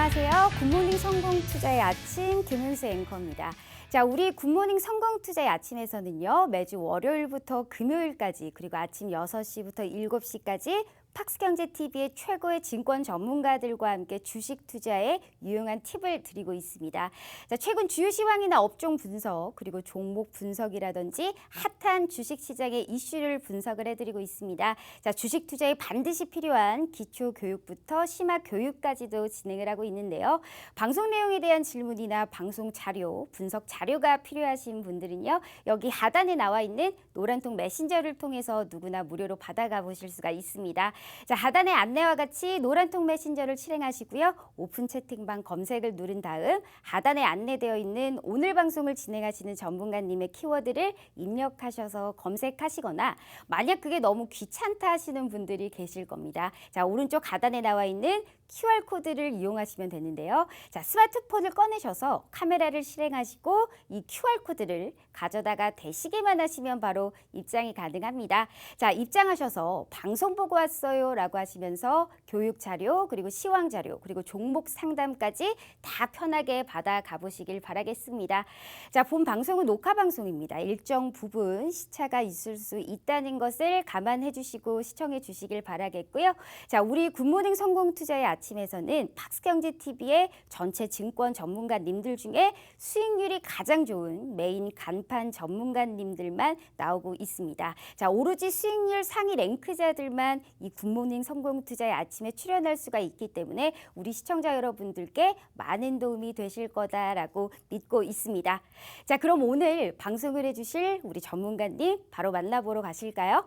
안녕하세요. 굿모닝 성공투자의 아침 김은수 앵커입니다. 자, 우리 굿모닝 성공투자의 아침에서는요. 매주 월요일부터 금요일까지 그리고 아침 6시부터 7시까지 팍스경제TV의 최고의 증권 전문가들과 함께 주식 투자에 유용한 팁을 드리고 있습니다. 자, 최근 주요 시황이나 업종 분석 그리고 종목 분석이라든지 핫한 주식시장의 이슈를 분석을 해드리고 있습니다. 자, 주식 투자에 반드시 필요한 기초 교육부터 심화 교육까지도 진행을 하고 있는데요. 방송 내용에 대한 질문이나 방송 자료, 분석 자료가 필요하신 분들은요. 여기 하단에 나와 있는 노란통 메신저를 통해서 누구나 무료로 받아가 보실 수가 있습니다. 자, 하단의 안내와 같이 노란통 메신저를 실행하시고요. 오픈 채팅방 검색을 누른 다음 하단에 안내되어 있는 오늘 방송을 진행하시는 전문가님의 키워드를 입력하셔서 검색하시거나 만약 그게 너무 귀찮다 하시는 분들이 계실 겁니다. 자, 오른쪽 하단에 나와 있는 QR코드를 이용하시면 되는데요. 자, 스마트폰을 꺼내셔서 카메라를 실행하시고 이 QR코드를 가져다가 대시기만 하시면 바로 입장이 가능합니다. 자, 입장하셔서 방송 보고 왔어요 라고 하시면서 교육 자료 그리고 시황 자료 그리고 종목 상담까지 다 편하게 받아 가보시길 바라겠습니다. 자, 본 방송은 녹화 방송입니다. 일정 부분 시차가 있을 수 있다는 것을 감안해 주시고 시청해 주시길 바라겠고요. 자, 우리 굿모닝 성공투자의 아침에서는 팍스경제TV의 전체 증권 전문가님들 중에 수익률이 가장 좋은 메인 간판 전문가님들만 나오고 있습니다. 자, 오로지 수익률 상위 랭크자들만 이 굿모닝 성공투자의 아침에 출연할 수가 있기 때문에 우리 시청자 여러분들께 많은 도움이 되실 거다라고 믿고 있습니다. 자, 그럼 오늘 방송을 해주실 우리 전문가님 바로 만나보러 가실까요?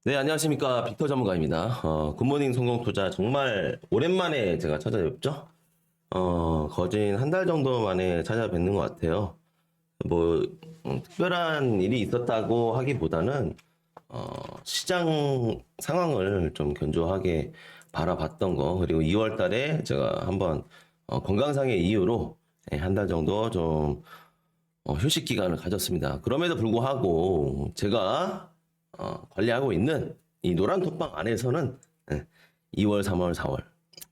네, 안녕하십니까. 빅터 전문가입니다. 굿모닝 성공투자 정말 오랜만에 제가 찾아뵙죠. 거진 한 달 정도 만에 찾아뵙는 것 같아요. 뭐, 특별한 일이 있었다고 하기보다는, 시장 상황을 좀 견조하게 바라봤던 거, 그리고 2월 달에 제가 한번, 건강상의 이유로 한 달 정도 좀, 휴식 기간을 가졌습니다. 그럼에도 불구하고 제가 관리하고 있는 이 노란 톡방 안에서는 2월, 3월, 4월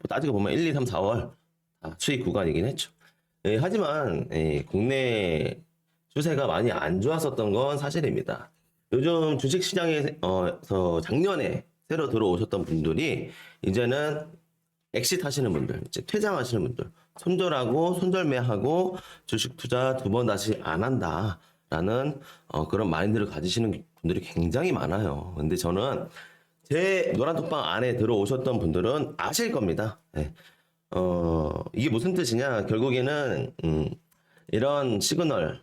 따지고 보면 1, 2, 3, 4월 수익 구간이긴 했죠. 하지만 국내 추세가 많이 안 좋았었던 건 사실입니다. 요즘 주식시장에서 작년에 새로 들어오셨던 분들이 이제는 엑시트 하시는 분들, 이제 퇴장하시는 분들, 손절하고 손절매하고 주식 투자 두 번 다시 안 한다라는 그런 마인드를 가지시는 분들이 굉장히 많아요. 근데 저는 제 노란톡방 안에 들어오셨던 분들은 아실 겁니다. 네. 이게 무슨 뜻이냐? 결국에는 이런 시그널,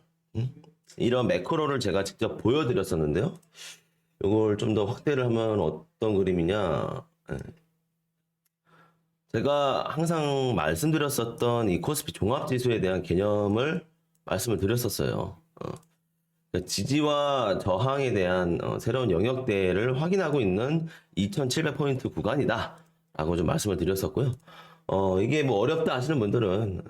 이런 매크로를 제가 직접 보여드렸었는데요. 이걸 좀 더 확대를 하면 어떤 그림이냐? 네. 제가 항상 말씀드렸었던 이 코스피 종합지수에 대한 개념을 말씀을 드렸었어요. 그러니까 지지와 저항에 대한 새로운 영역대를 확인하고 있는 2700포인트 구간이다 라고 좀 말씀을 드렸었고요. 이게 뭐 어렵다 하시는 분들은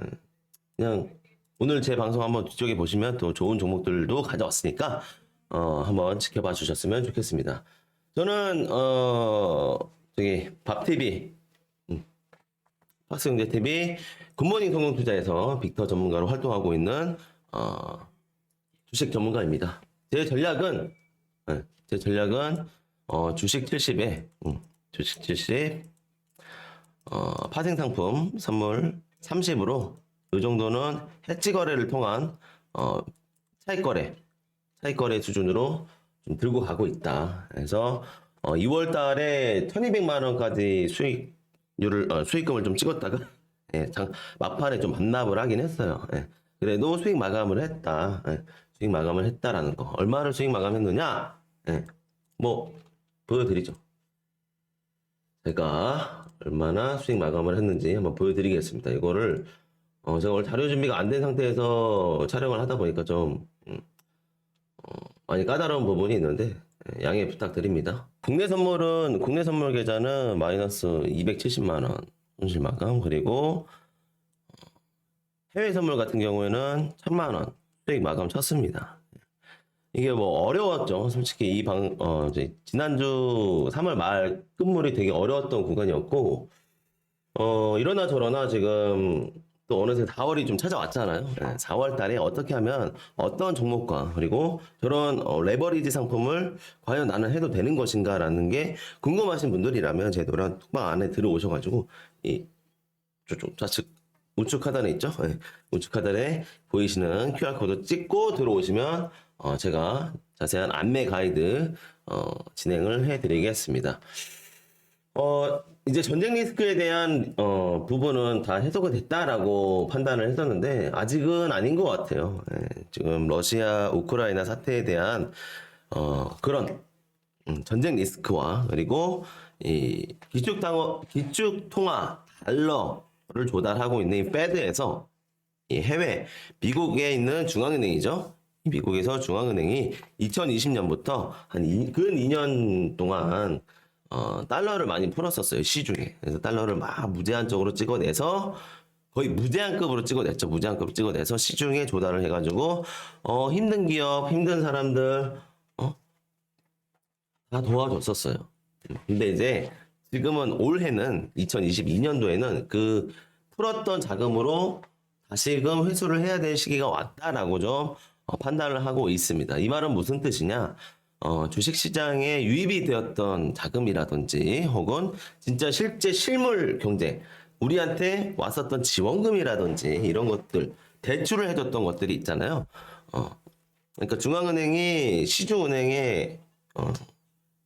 그냥 오늘 제 방송 한번 뒤쪽에 보시면 또 좋은 종목들도 가져왔으니까 한번 지켜봐 주셨으면 좋겠습니다. 저는 저기 밥TV 팍스경제TV 굿모닝 성공투자에서 빅터 전문가로 활동하고 있는 주식 전문가입니다. 제 전략은 주식 70에 주식 70 파생상품 선물 30으로 이 정도는 해지 거래를 통한 차익거래 수준으로 좀 들고 가고 있다. 그래서 2월 달에 1200만 원까지 수익금을 좀 찍었다가 막판에 좀 반납을 하긴 했어요. 그래도 수익 마감을 했다. 수익 마감을 했다라는 거. 얼마를 수익 마감했느냐? 뭐 보여드리죠. 제가 얼마나 수익 마감을 했는지 한번 보여드리겠습니다. 이거를 제가 오늘 자료 준비가 안 된 상태에서 촬영을 하다 보니까 좀 많이 까다로운 부분이 있는데 양해 부탁드립니다. 국내 선물 계좌는 마이너스 270만 원 손실 마감, 그리고 해외 선물 같은 경우에는 1000만 원 수익 마감 쳤습니다. 이게 뭐 어려웠죠. 솔직히 이제 지난주 3월 말 끝물이 되게 어려웠던 구간이었고, 이러나 저러나 지금 또 어느새 4월이 좀 찾아왔잖아요. 4월 달에 어떻게 하면 어떤 종목과 그리고 저런 레버리지 상품을 과연 나는 해도 되는 것인가라는 게 궁금하신 분들이라면 제 노란 톡방 안에 들어오셔가지고 이 저쪽 좌측 우측 하단에 있죠? 우측 하단에 보이시는 QR코드 찍고 들어오시면 제가 자세한 안내 가이드 진행을 해드리겠습니다. 이제 전쟁 리스크에 대한 부분은 다 해소가 됐다라고 판단을 했었는데 아직은 아닌 것 같아요. 지금 러시아 우크라이나 사태에 대한 그런 전쟁 리스크와 그리고 이 기축통화 달러를 조달하고 있는 이 페드에서 이 해외 미국에 있는 중앙은행이죠. 이 미국에서 중앙은행이 2020년부터 근 2년 동안 달러를 많이 풀었었어요, 시중에. 그래서 달러를 막 무제한적으로 찍어내서 거의 무제한급으로 찍어냈죠. 무제한급 찍어내서 시중에 조달을 해가지고 힘든 기업, 힘든 사람들 다 도와줬었어요. 근데 이제 지금은 올해는 2022년도에는 그 풀었던 자금으로 다시금 회수를 해야 될 시기가 왔다라고 좀 판단을 하고 있습니다. 이 말은 무슨 뜻이냐? 주식시장에 유입이 되었던 자금이라든지 혹은 진짜 실제 실물 경제, 우리한테 왔었던 지원금이라든지 이런 것들, 대출을 해줬던 것들이 있잖아요. 그러니까 중앙은행이 시중은행에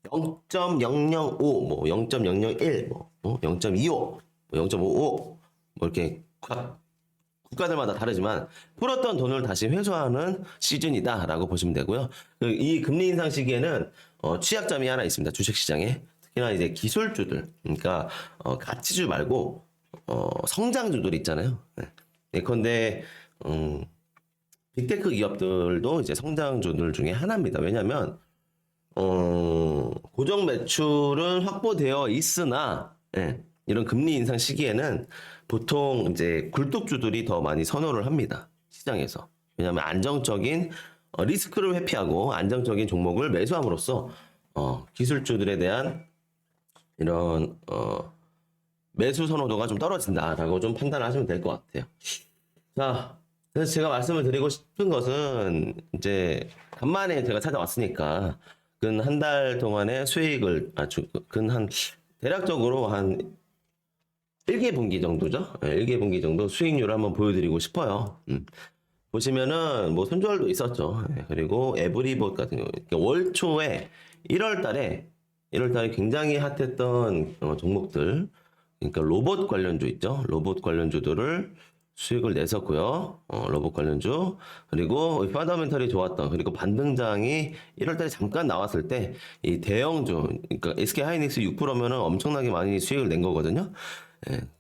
0.005, 뭐 0.001, 뭐 0.25, 뭐 0.55, 뭐 이렇게 국가들마다 다르지만 풀었던 돈을 다시 회수하는 시즌이다라고 보시면 되고요. 이 금리 인상 시기에는 취약점이 하나 있습니다. 주식시장에 특히나 이제 기술주들, 그러니까 가치주 말고 성장주들 있잖아요. 예컨대 빅테크 기업들도 이제 성장주들 중에 하나입니다. 왜냐하면 고정 매출은 확보되어 있으나 이런 금리 인상 시기에는 보통 이제 굴뚝주들이 더 많이 선호를 합니다. 시장에서. 왜냐하면 안정적인 리스크를 회피하고 안정적인 종목을 매수함으로써 기술주들에 대한 이런 매수 선호도가 좀 떨어진다라고 좀 판단하시면 될 것 같아요. 자, 그래서 제가 말씀을 드리고 싶은 것은 이제 간만에 제가 찾아왔으니까 근 한 달 동안의 수익을 대략적으로 한 1개 분기 정도죠. 1개 분기 정도 수익률을 한번 보여드리고 싶어요. 보시면은 뭐 손절도 있었죠. 그리고 에브리봇 같은 경우 월 초에 1월 달에 굉장히 핫했던 종목들, 그러니까 로봇 관련주 있죠. 로봇 관련주들을 수익을 냈었고요. 로봇 관련주. 그리고 펀더멘털이 좋았던, 그리고 반등장이 1월달에 잠깐 나왔을 때 이 대형주, 그러니까 SK 하이닉스 6%면은 엄청나게 많이 수익을 낸 거거든요.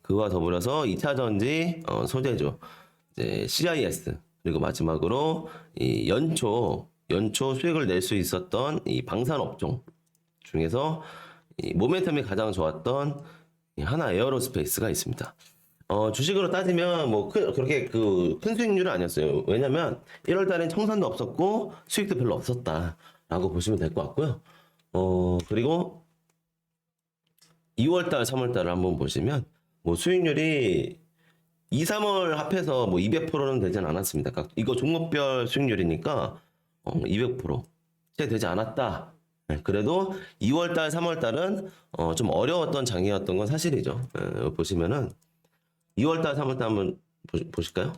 그와 더불어서 2차전지 소재주, 이제 CIS, 그리고 마지막으로 이 연초 수익을 낼 수 있었던 이 방산업종 중에서 이 모멘텀이 가장 좋았던 이 하나 에어로스페이스가 있습니다. 주식으로 따지면 뭐 그렇게 큰 수익률은 아니었어요. 왜냐면 1월 달엔 청산도 없었고 수익도 별로 없었다라고 보시면 될 것 같고요. 그리고 2월 달, 3월 달을 한번 보시면 뭐 수익률이 2, 3월 합해서 뭐 200%는 되진 않았습니다. 그러니까 이거 종목별 수익률이니까 200% 채 되지 않았다. 그래도 2월 달, 3월 달은 좀 어려웠던 장이었던 건 사실이죠. 보시면은 2월 달, 3월 달 한번 보실까요?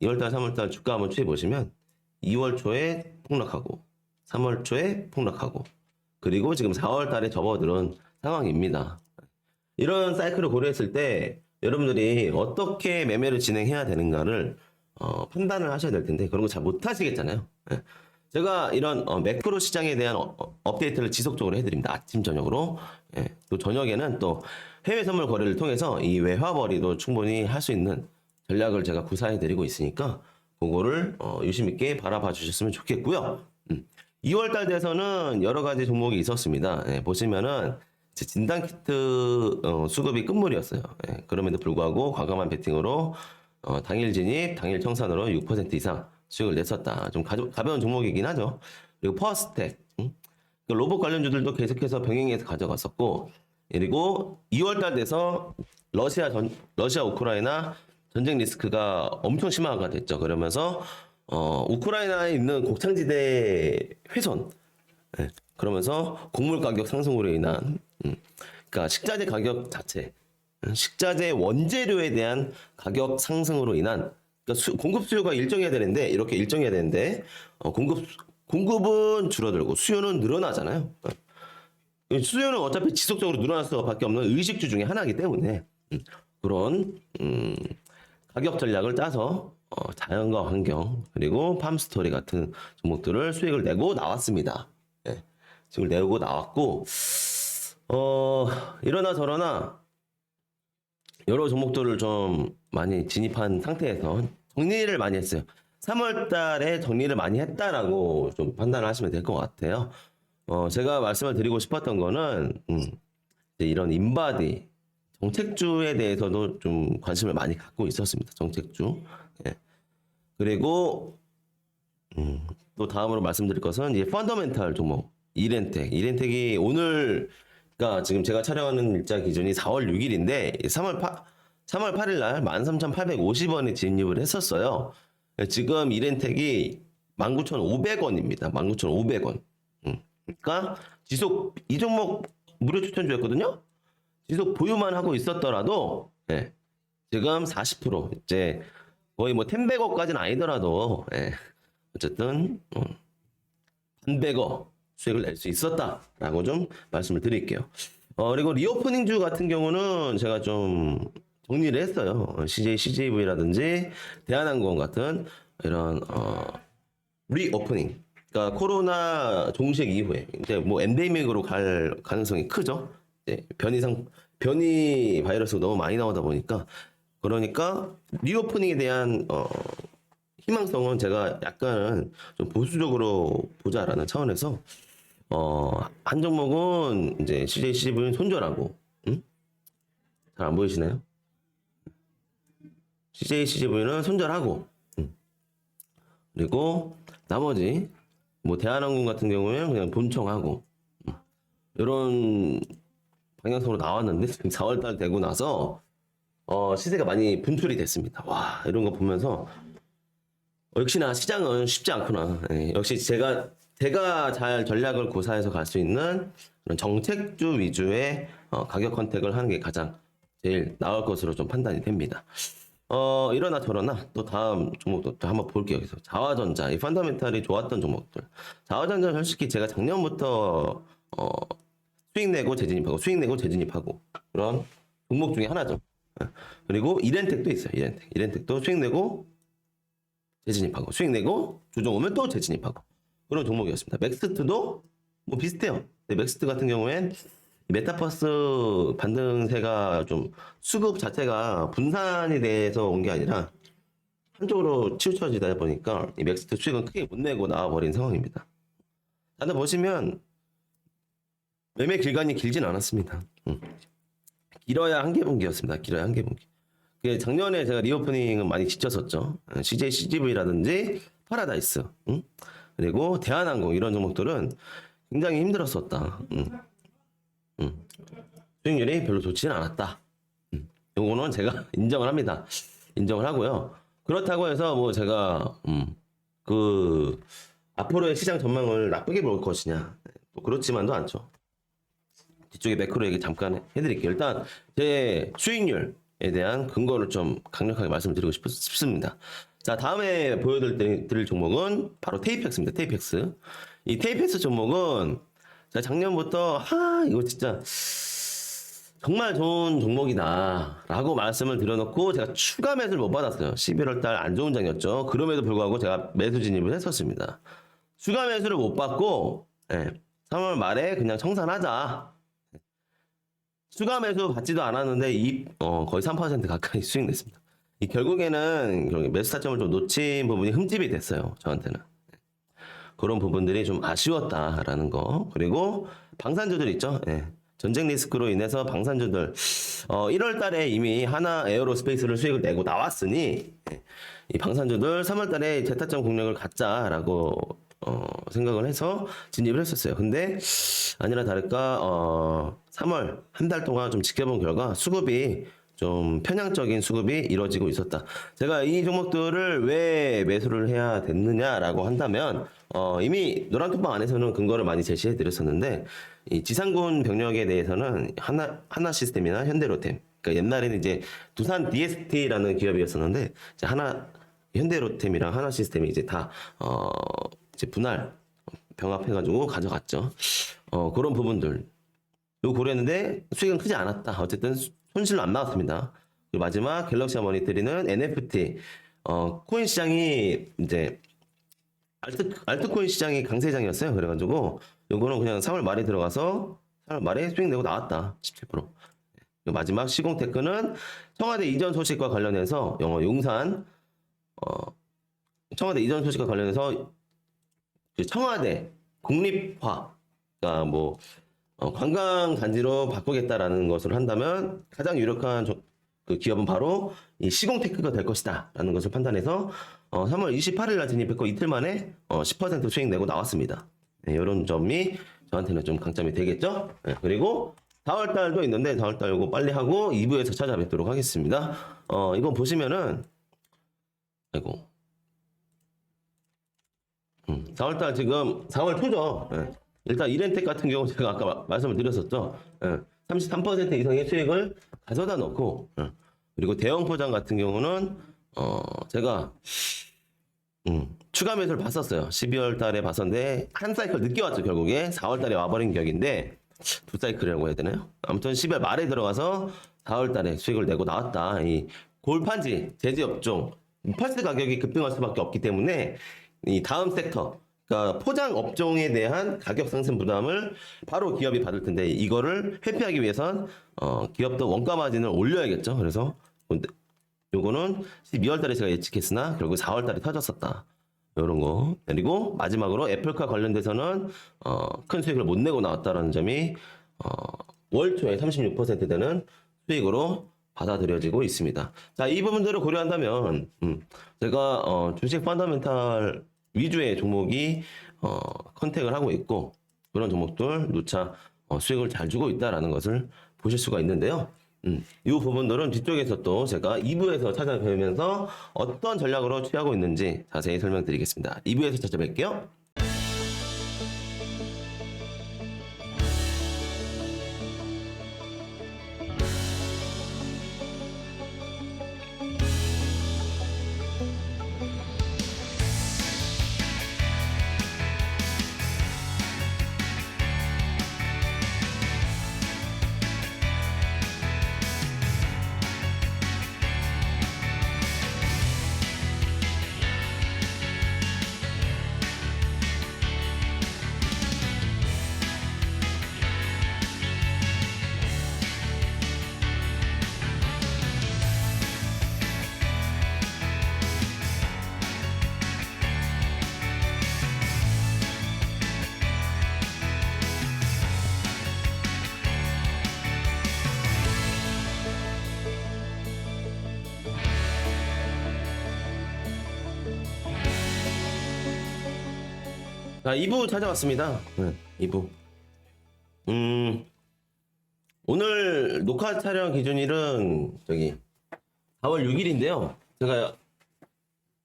2월 달, 3월 달 주가 한번 추해 보시면 2월 초에 폭락하고 3월 초에 폭락하고 그리고 지금 4월 달에 접어들은 상황입니다. 이런 사이클을 고려했을 때 여러분들이 어떻게 매매를 진행해야 되는가를 판단을 하셔야 될 텐데 그런 거 잘 못하시겠잖아요. 제가 이런 매크로 시장에 대한 업데이트를 지속적으로 해드립니다. 아침 저녁으로. 또 저녁에는 또 해외 선물 거래를 통해서 이 외화벌이도 충분히 할 수 있는 전략을 제가 구사해드리고 있으니까 그거를 유심 있게 바라봐 주셨으면 좋겠고요. 2월달 돼서는 여러 가지 종목이 있었습니다. 보시면은 진단키트 수급이 끝물이었어요. 그럼에도 불구하고 과감한 베팅으로 당일 진입, 당일 청산으로 6% 이상 수익을 냈었다. 좀 가벼운 종목이긴 하죠. 그리고 퍼스텍, 로봇 관련주들도 계속해서 병행해서 가져갔었고 그리고 2월달 돼서 러시아 우크라이나 전쟁 리스크가 엄청 심화가 됐죠. 그러면서 우크라이나에 있는 곡창지대 훼손, 예, 그러면서 곡물 가격 상승으로 인한 그러니까 식자재 가격 자체, 식자재 원재료에 대한 가격 상승으로 인한 그러니까 공급 수요가 일정해야 되는데 이렇게 일정해야 되는데 공급은 줄어들고 수요는 늘어나잖아요. 수요는 어차피 지속적으로 늘어날 수밖에 없는 의식주 중에 하나이기 때문에 그런 가격 전략을 짜서 자연과 환경 그리고 팜스토리 같은 종목들을 수익을 내고 나왔습니다. 예, 수익을 내고 나왔고 이러나 저러나 여러 종목들을 좀 많이 진입한 상태에서 정리를 많이 했어요. 3월 달에 정리를 많이 했다라고 좀 판단을 하시면 될 것 같아요. 제가 말씀을 드리고 싶었던 거는 이제 이런 인바디 정책주에 대해서도 좀 관심을 많이 갖고 있었습니다. 정책주. 예. 그리고 또 다음으로 말씀드릴 것은 이제 펀더멘탈 종목 이렌텍이 오늘 그러니까 지금 제가 촬영하는 일자 기준이 4월 6일인데 3월 8일 날 13,850원에 진입을 했었어요. 지금 이렌텍이 19,500원입니다. 19,500원. 그러니까 지속 이 종목 무료 추천주였거든요. 지속 보유만 하고 있었더라도 지금 40% 이제 거의 뭐 10백억까지는 아니더라도 어쨌든 1,100억 수익을 낼 수 있었다라고 좀 말씀을 드릴게요. 그리고 리오프닝주 같은 경우는 제가 좀 정리를 했어요. CJV라든지 대한항공 같은 이런 리오프닝. 그러니까 코로나 종식 이후에 이제 뭐 엔데믹으로 갈 가능성이 크죠. 변이 바이러스가 너무 많이 나오다 보니까 그러니까 리오프닝에 대한 희망성은 제가 약간은 좀 보수적으로 보자라는 차원에서 한 종목은 이제 CJCV는 손절하고 잘 안 보이시나요? CJCV는 손절하고 그리고 나머지 뭐 대한항공 같은 경우에는 그냥 본청하고 이런 방향성으로 나왔는데 지금 4월달 되고 나서 시세가 많이 분출이 됐습니다. 와 이런 거 보면서 역시나 시장은 쉽지 않구나. 역시 제가 잘 전략을 구사해서 갈 수 있는 그런 정책주 위주의 가격 컨택을 하는 게 가장 제일 나을 것으로 좀 판단이 됩니다. 이러나 저러나 또 다음 종목도 또 한번 볼게요. 그래서 자화전자, 이 펀더멘탈이 좋았던 종목들. 자화전자 솔직히 제가 작년부터 수익 내고 재진입하고 그런 종목 중에 하나죠. 그리고 이렌텍도 있어요. 이렌텍도 수익 내고 재진입하고 수익 내고 조정 오면 또 재진입하고 그런 종목이었습니다. 맥스트도 뭐 비슷해요. 맥스트 같은 경우엔 메타버스 반등세가 좀 수급 자체가 분산이 돼서 온 게 아니라 한쪽으로 치우쳐지다 보니까 이 맥스트 수익은 크게 못 내고 나와버린 상황입니다. 다들 보시면 매매 기간이 길진 않았습니다. 길어야 한 개 분기였습니다. 작년에 제가 리오프닝은 많이 지쳤었죠. CJCGV라든지 파라다이스, 그리고 대한항공 이런 종목들은 굉장히 힘들었었다. 수익률이 별로 좋지는 않았다. 요거는 제가 인정을 합니다. 인정을 하고요. 그렇다고 해서 뭐 제가 그 앞으로의 시장 전망을 나쁘게 볼 것이냐 또 그렇지만도 않죠. 뒤쪽에 매크로 얘기 잠깐 해드릴게요. 일단 제 수익률에 대한 근거를 좀 강력하게 말씀드리고 싶습니다. 자, 다음에 보여드릴 종목은 바로 테이펙스입니다. 테이펙스. 이 테이펙스 종목은 제가 작년부터 이거 진짜 정말 좋은 종목이다 라고 말씀을 드려놓고 제가 추가 매수를 못 받았어요. 11월 달 안 좋은 장이었죠. 그럼에도 불구하고 제가 매수 진입을 했었습니다. 추가 매수를 못 받고 3월 말에 그냥 청산하자. 추가 매수 받지도 않았는데 거의 3% 가까이 수익 냈습니다. 결국에는 매수 타점을 좀 놓친 부분이 흠집이 됐어요. 저한테는. 그런 부분들이 좀 아쉬웠다라는 거. 그리고 방산주들 있죠. 전쟁 리스크로 인해서 방산주들 1월 달에 이미 하나 에어로스페이스를 수익을 내고 나왔으니 이 방산주들 3월 달에 재타점 공략을 갖자라고 생각을 해서 진입을 했었어요. 근데 아니나 다를까 3월 한 달 동안 좀 지켜본 결과 수급이 좀 편향적인 수급이 이루어지고 있었다. 제가 이 종목들을 왜 매수를 해야 됐느냐라고 한다면 이미 노란톡방 안에서는 근거를 많이 제시해 드렸었는데 이 지상군 병력에 대해서는 하나 시스템이나 현대로템, 그러니까 옛날에는 이제 두산 DST라는 기업이었었는데 이제 현대로템이랑 하나 시스템이 이제 다 이제 분할 병합해가지고 가져갔죠. 그런 부분들 요 고려했는데 수익은 크지 않았다. 어쨌든 손실은 안 나왔습니다. 그리고 마지막 갤럭시와 머니터리는 NFT 코인 시장이 이제 알트코인 시장이 강세장이었어요. 그래가지고 요거는 그냥 3월 말에 들어가서 3월 말에 수익 내고 나왔다. 17%. 그리고 마지막 시공테크는 청와대 이전 소식과 관련해서 용산 청와대 이전 소식과 관련해서 그 청와대 국립화가 뭐 관광 단지로 바꾸겠다라는 것을 한다면 가장 유력한 그 기업은 바로 이 시공테크가 될 것이다라는 것을 판단해서 3월 28일 날 진입했고 이틀 만에 10% 수익 내고 나왔습니다. 네, 이런 점이 저한테는 좀 강점이 되겠죠. 네, 그리고 4월 달도 있는데 4월 달 이거 빨리 하고 2부에서 찾아뵙도록 하겠습니다. 이거 보시면은 아이고 4월 달 지금 4월 초죠. 네. 일단 이렌텍 같은 경우 제가 아까 말씀을 드렸었죠. 33% 이상의 수익을 가져다 놓고 그리고 대형 포장 같은 경우는 제가 추가 매수를 봤었어요. 12월 달에 봤었는데 한 사이클 늦게 왔죠. 결국에 4월 달에 와버린 격인데 두 사이클이라고 해야 되나요? 아무튼 12월 말에 들어가서 4월 달에 수익을 내고 나왔다. 이 골판지 제지업종 펄스 가격이 급등할 수밖에 없기 때문에 이 다음 섹터 그러니까 포장 업종에 대한 가격 상승 부담을 바로 기업이 받을 텐데 이거를 회피하기 위해선 기업도 원가 마진을 올려야겠죠. 그래서 요거는 12월 달에 제가 예측했으나 결국 4월 달에 터졌었다. 이런 거. 그리고 마지막으로 애플카 관련돼서는 큰 수익을 못 내고 나왔다라는 점이 월 초에 36% 되는 수익으로 받아들여지고 있습니다. 자, 이 부분들을 고려한다면 제가 주식 펀더멘탈 위주의 종목이 컨택을 하고 있고 그런 종목들 누차 수익을 잘 주고 있다라는 것을 보실 수가 있는데요. 이 부분들은 뒤쪽에서 또 제가 2부에서 찾아뵈면서 어떤 전략으로 취하고 있는지 자세히 설명드리겠습니다. 2부에서 찾아뵐게요. 자, 2부 찾아왔습니다. 2부. 오늘 녹화 촬영 기준일은 4월 6일인데요. 제가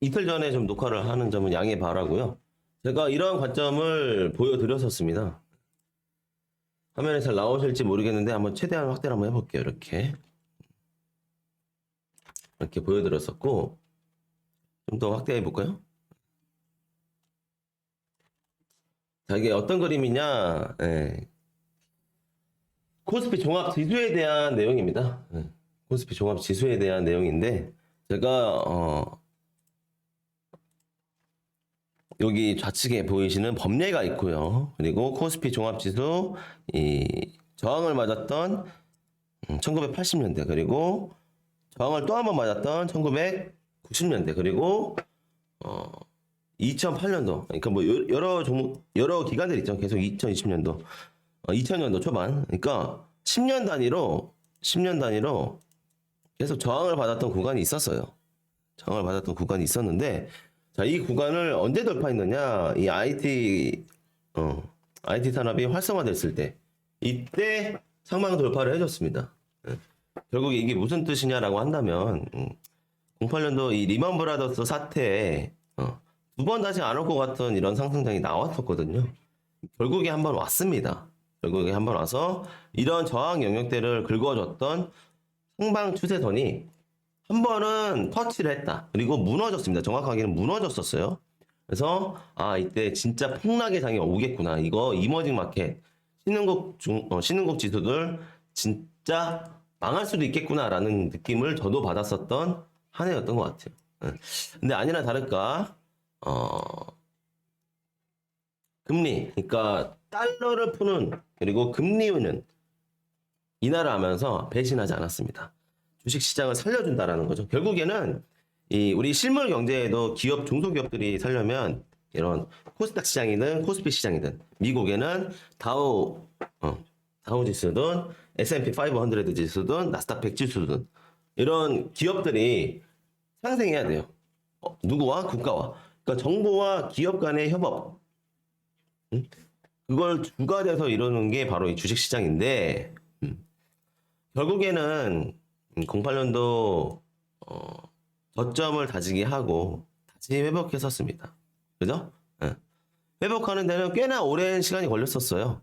이틀 전에 좀 녹화를 하는 점은 양해 바라고요. 제가 이러한 관점을 보여드렸었습니다. 화면에 잘 나오실지 모르겠는데 한번 최대한 확대를 한번 해볼게요. 이렇게 보여드렸었고 좀 더 확대해 볼까요? 자, 이게 어떤 그림이냐? 코스피 종합 지수에 대한 내용입니다. 코스피 종합 지수에 대한 내용인데 제가 여기 좌측에 보이시는 범례가 있고요. 그리고 코스피 종합 지수 이 저항을 맞았던 1980년대 그리고 저항을 또 한 번 맞았던 1990년대 그리고 2008년도 그러니까 뭐 여러 기간들 있죠. 계속 2020년도 2000년도 초반 그러니까 10년 단위로 계속 저항을 받았던 구간이 있었어요. 저항을 받았던 구간이 있었는데 자, 이 구간을 언제 돌파했느냐? 이 IT 산업이 활성화됐을 때, 이때 상방 돌파를 해줬습니다. 결국 이게 무슨 뜻이냐라고 한다면, 08년도 이 리먼 브라더스 사태에 두 번 다시 안 올 것 같은 이런 상승장이 나왔었거든요. 결국에 한번 왔습니다. 결국에 한번 와서 이런 저항 영역대를 긁어줬던 상방 추세선이 한 번은 터치를 했다. 그리고 무너졌습니다. 정확하게는 무너졌었어요. 그래서 이때 진짜 폭락의 장이 오겠구나. 이거 이머징 마켓 신흥국 지수들 진짜 망할 수도 있겠구나라는 느낌을 저도 받았었던 한 해였던 것 같아요. 근데 아니나 다를까 금리, 그러니까 달러를 푸는 그리고 금리는 인하를 하면서 배신하지 않았습니다. 주식시장을 살려준다라는 거죠. 결국에는 우리 실물 경제에도 기업, 중소기업들이 살려면 이런 코스닥 시장이든 코스피 시장이든 미국에는 다우 지수든 S&P 500 지수든 나스닥 100 지수든 이런 기업들이 상생해야 돼요. 누구와? 국가와. 그러니까 정부와 기업 간의 협업. 그걸 주가 돼서 이루는 게 바로 이 주식시장인데 결국에는 08년도 저점을 다지게 하고 다시 회복했었습니다. 그죠? 회복하는 데는 꽤나 오랜 시간이 걸렸었어요.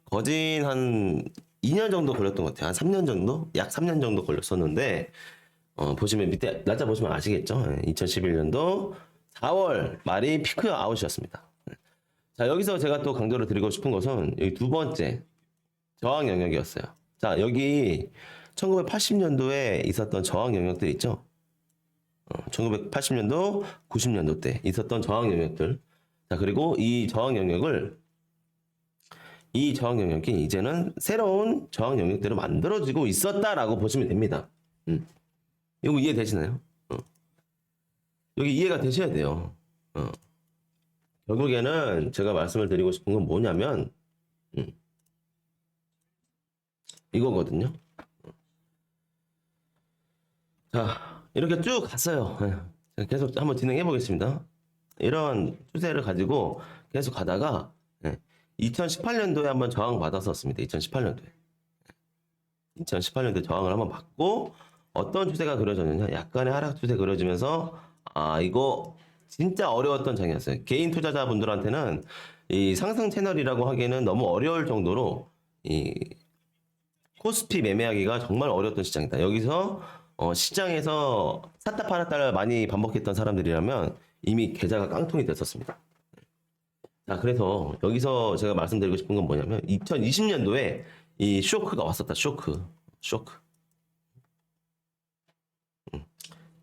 거진 한 2년 정도 걸렸던 것 같아요. 한 3년 정도? 약 3년 정도 걸렸었는데 보시면 밑에 날짜 보시면 아시겠죠? 2011년도 4월 말이 피크 아웃이었습니다. 자, 여기서 제가 또 강조를 드리고 싶은 것은 여기 두 번째 저항 영역이었어요. 자, 여기 1980년도에 있었던 저항 영역들 있죠? 1980년도, 90년도 때 있었던 저항 영역들. 자, 그리고 이 저항 영역이 이제는 새로운 저항 영역대로 만들어지고 있었다라고 보시면 됩니다. 이거 이해되시나요? 여기 이해가 되셔야 돼요. 결국에는 제가 말씀을 드리고 싶은 건 뭐냐면 이거거든요. 자, 이렇게 쭉 갔어요. 계속 한번 진행해 보겠습니다. 이런 추세를 가지고 계속 가다가 2018년도에 한번 저항 받았었습니다. 2018년도에 저항을 한번 받고 어떤 추세가 그려졌느냐? 약간의 하락 추세 그려지면서 이거 진짜 어려웠던 장이었어요. 개인 투자자분들한테는 이 상승 채널이라고 하기에는 너무 어려울 정도로 이 코스피 매매하기가 정말 어려웠던 시장이다. 여기서 시장에서 샀다 팔았다를 많이 반복했던 사람들이라면 이미 계좌가 깡통이 됐었습니다. 자, 그래서 여기서 제가 말씀드리고 싶은 건 뭐냐면 2020년도에 이 쇼크가 왔었다. 쇼크.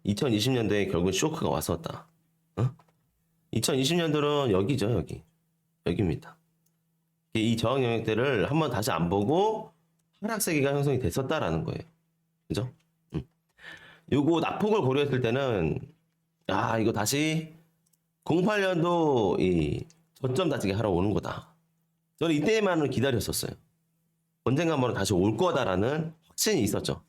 2020년도에 결국 쇼크가 왔었다. 2020년도는 여기죠, 여기입니다. 이 저항 영역대를 한번 다시 안 보고 하락세기가 형성이 됐었다라는 거예요. 그죠? 요거 낙폭을 고려했을 때는 이거 다시 08년도 이 저점 다지게 하러 오는 거다. 저는 이때만을 기다렸었어요. 언젠가 한번 다시 올 거다라는 확신이 있었죠.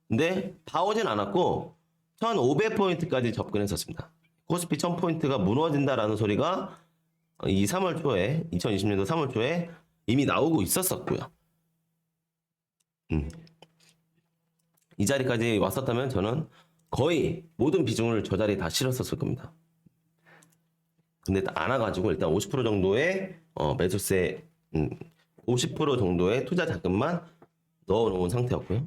근데 다 오진 않았고 1500포인트까지 접근했었습니다. 코스피 1000포인트가 무너진다라는 소리가 2020년도 3월 초에 이미 나오고 있었었고요. 이 자리까지 왔었다면 저는 거의 모든 비중을 저 자리에 다 실었었을 겁니다. 근데 안 와가지고 일단 50% 정도의 매수세, 50% 정도의 투자 자금만 넣어놓은 상태였고요.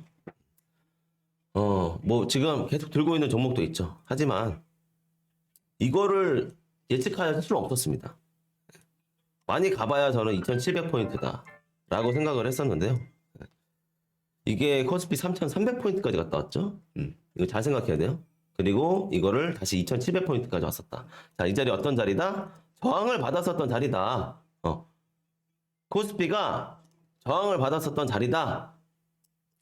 뭐 지금 계속 들고 있는 종목도 있죠. 하지만 이거를 예측할 수는 없었습니다. 많이 가봐야 저는 2700포인트다 라고 생각을 했었는데요. 이게 코스피 3300포인트까지 갔다 왔죠. 이거 잘 생각해야 돼요. 그리고 이거를 다시 2700포인트까지 왔었다. 자, 이 자리 어떤 자리다? 저항을 받았었던 자리다. 코스피가 저항을 받았었던 자리다.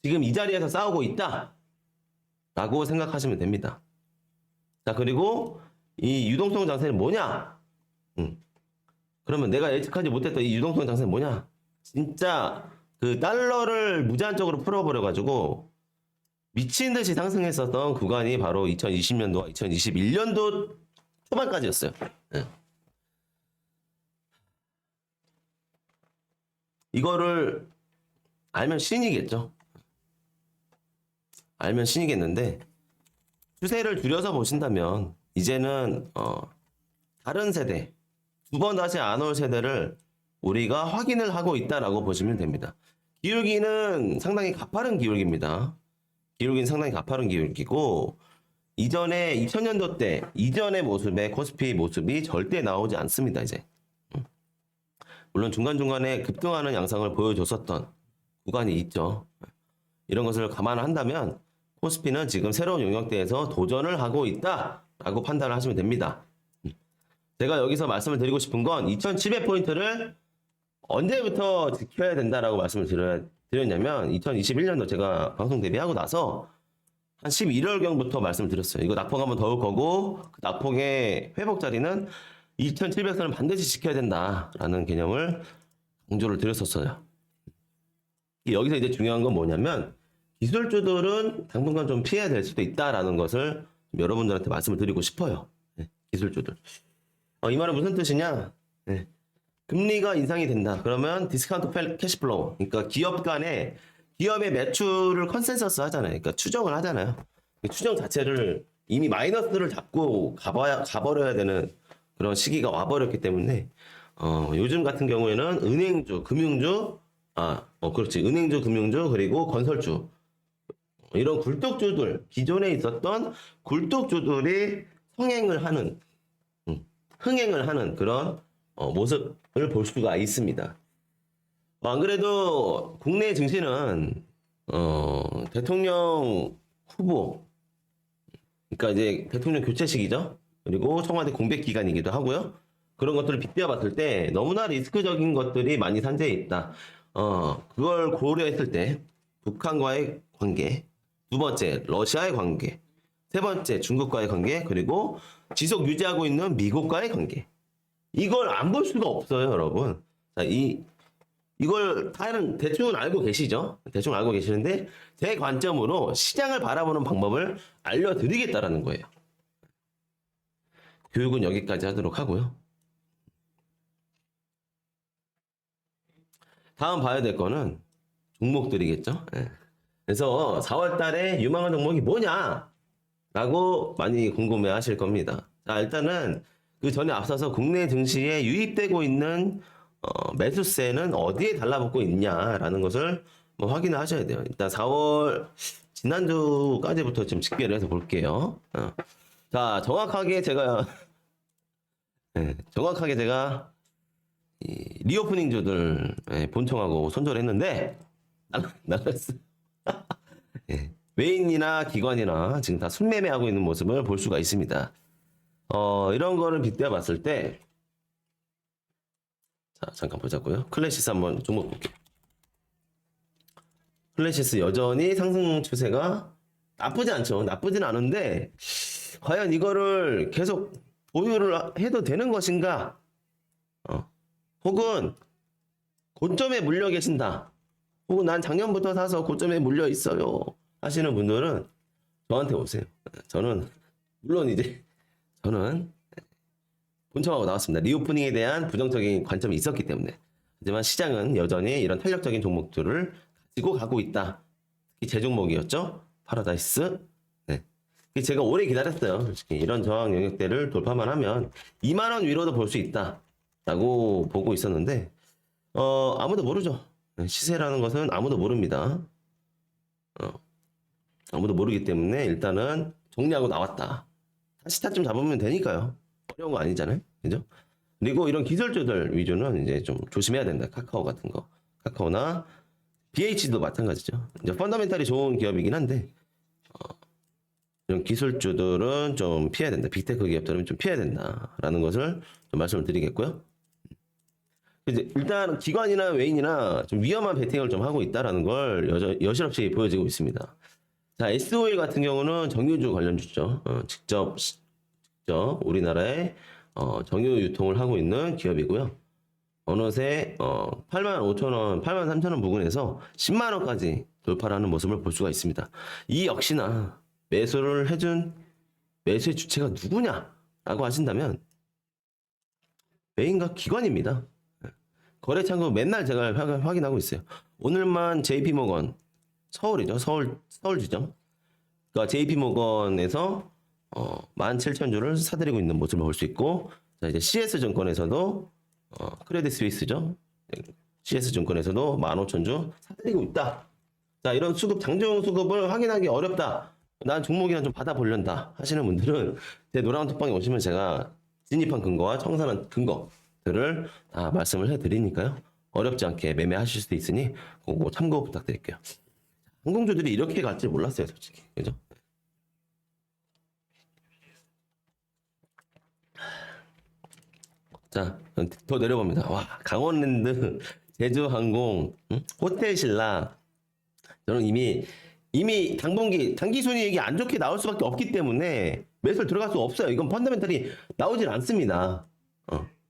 지금 이 자리에서 싸우고 있다. 라고 생각하시면 됩니다. 자, 그리고 이 유동성 장세는 뭐냐? 그러면 내가 예측하지 못했던 이 유동성 장세는 뭐냐? 진짜 그 달러를 무제한적으로 풀어버려가지고 미친 듯이 상승했었던 구간이 바로 2020년도와 2021년도 초반까지였어요. 예. 이거를 알면 신이겠죠. 알면 신이겠는데 추세를 줄여서 보신다면 이제는 다른 세대, 두 번 다시 안 올 세대를 우리가 확인을 하고 있다라고 보시면 됩니다. 기울기는 상당히 가파른 기울기입니다. 기울기는 상당히 가파른 기울기고 이전에 2000년도 때 이전의 모습의 코스피 모습이 절대 나오지 않습니다. 이제 물론 중간중간에 급등하는 양상을 보여줬었던 구간이 있죠. 이런 것을 감안한다면 코스피는 지금 새로운 영역대에서 도전을 하고 있다라고 판단을 하시면 됩니다. 제가 여기서 말씀을 드리고 싶은 건 2700포인트를 언제부터 지켜야 된다라고 말씀을 드렸냐면 2021년도 제가 방송 데뷔하고 나서 한 11월경부터 말씀을 드렸어요. 이거 낙폭 한번 더 올 거고 그 낙폭의 회복 자리는 2700선을 반드시 지켜야 된다라는 개념을 강조를 드렸었어요. 여기서 이제 중요한 건 뭐냐면 기술주들은 당분간 좀 피해야 될 수도 있다라는 것을 여러분들한테 말씀을 드리고 싶어요. 네, 기술주들. 이 말은 무슨 뜻이냐? 네. 금리가 인상이 된다. 그러면 디스카운트 캐시플로우. 그러니까 기업의 매출을 컨센서스 하잖아요. 그러니까 추정을 하잖아요. 추정 자체를 이미 마이너스를 잡고 가버려야 되는 그런 시기가 와버렸기 때문에 요즘 같은 경우에는 은행주, 금융주, 그렇지. 은행주, 금융주, 그리고 건설주. 이런 굴뚝주들, 기존에 있었던 굴뚝주들이 흥행을 하는 그런 모습을 볼 수가 있습니다. 안 그래도 국내 증시는 대통령 후보, 그러니까 이제 대통령 교체 시기죠. 그리고 청와대 공백 기간이기도 하고요. 그런 것들을 빗대어 봤을 때 너무나 리스크적인 것들이 많이 산재해 있다. 그걸 고려했을 때 북한과의 관계, 두 번째 러시아의 관계, 세 번째 중국과의 관계, 그리고 지속 유지하고 있는 미국과의 관계. 이걸 안 볼 수가 없어요, 여러분. 자, 이걸 다른 대충은 알고 계시죠? 대충 알고 계시는데 제 관점으로 시장을 바라보는 방법을 알려드리겠다라는 거예요. 교육은 여기까지 하도록 하고요. 다음 봐야 될 거는 종목들이겠죠? 네. 그래서 4월 달에 유망한 종목이 뭐냐? 라고 많이 궁금해 하실 겁니다. 자, 일단은 그 전에 앞서서 국내 증시에 유입되고 있는 매수세는 어디에 달라붙고 있냐라는 것을 확인을 하셔야 돼요. 일단 4월 지난주까지부터 좀 집계를 해서 볼게요. 자, 정확하게 제가 이 리오프닝주들 본청하고 손절했는데 나갔어. 외인이나 기관이나 지금 다 순매매하고 있는 모습을 볼 수가 있습니다. 이런 거를 빗대어 봤을 때, 자, 잠깐 보자고요. 클래시스 한번 종목 볼게요. 클래시스 여전히 상승 추세가 나쁘지 않죠. 나쁘진 않은데, 과연 이거를 계속 보유를 해도 되는 것인가? 혹은 고점에 물려 계신다. 혹은 난 작년부터 사서 고점에 물려 있어요. 하시는 분들은 저한테 오세요. 저는 본청하고 나왔습니다. 리오프닝에 대한 부정적인 관점이 있었기 때문에. 하지만 시장은 여전히 이런 탄력적인 종목들을 가지고 가고 있다. 특히 제 종목이었죠. 파라다이스. 네. 제가 오래 기다렸어요. 솔직히 이런 저항 영역대를 돌파만 하면 2만 원 위로도 볼 수 있다라고 보고 있었는데 아무도 모르죠. 시세라는 것은 아무도 모릅니다. 아무도 모르기 때문에 일단은 정리하고 나왔다. 다시 타점 잡으면 되니까요. 어려운 거 아니잖아요. 그죠? 그리고 이런 기술주들 위주는 이제 좀 조심해야 된다. 카카오 같은 거. 카카오나 BH도 마찬가지죠. 이제 펀더멘탈이 좋은 기업이긴 한데, 이런 기술주들은 좀 피해야 된다. 빅테크 기업들은 좀 피해야 된다라는 것을 좀 말씀을 드리겠고요. 이제 일단 기관이나 외인이나 좀 위험한 베팅을 좀 하고 있다라는 걸 여실없이 보여지고 있습니다. 자, SO일 같은 경우는 정유주 관련주죠. 직접 우리나라에 정유 유통을 하고 있는 기업이고요. 어느새 85,000원, 83,000원 부근에서 10만 원까지 돌파를 하는 모습을 볼 수가 있습니다. 이 역시나 매수를 해준 매수의 주체가 누구냐? 라고 하신다면 메인과 기관입니다. 거래 창구 맨날 제가 확인하고 있어요. 오늘만 JP모건 서울이죠. 서울 지점. 그러니까 JP모건에서 17,000주를 사들이고 있는 모습을 볼 수 있고, 자, 이제 CS증권에서도 크레딧 스위스죠. CS증권에서도 15,000주 사들이고 있다. 자, 이런 수급, 장중 수급을 확인하기 어렵다. 난 종목이나 좀 받아보련다 하시는 분들은 제 노라운 톡방에 오시면 제가 진입한 근거와 청산한 근거들을 다 말씀을 해드리니까요. 어렵지 않게 매매하실 수도 있으니 그거 참고 부탁드릴게요. 항공주들이 이렇게 갈 줄 몰랐어요, 솔직히. 그죠? 자, 더 내려봅니다. 와, 강원랜드, 제주항공, 호텔신라. 저는 이미 단기 순이익이 안 좋게 나올 수밖에 없기 때문에 매수를 들어갈 수 없어요. 이건 펀더멘탈이 나오질 않습니다.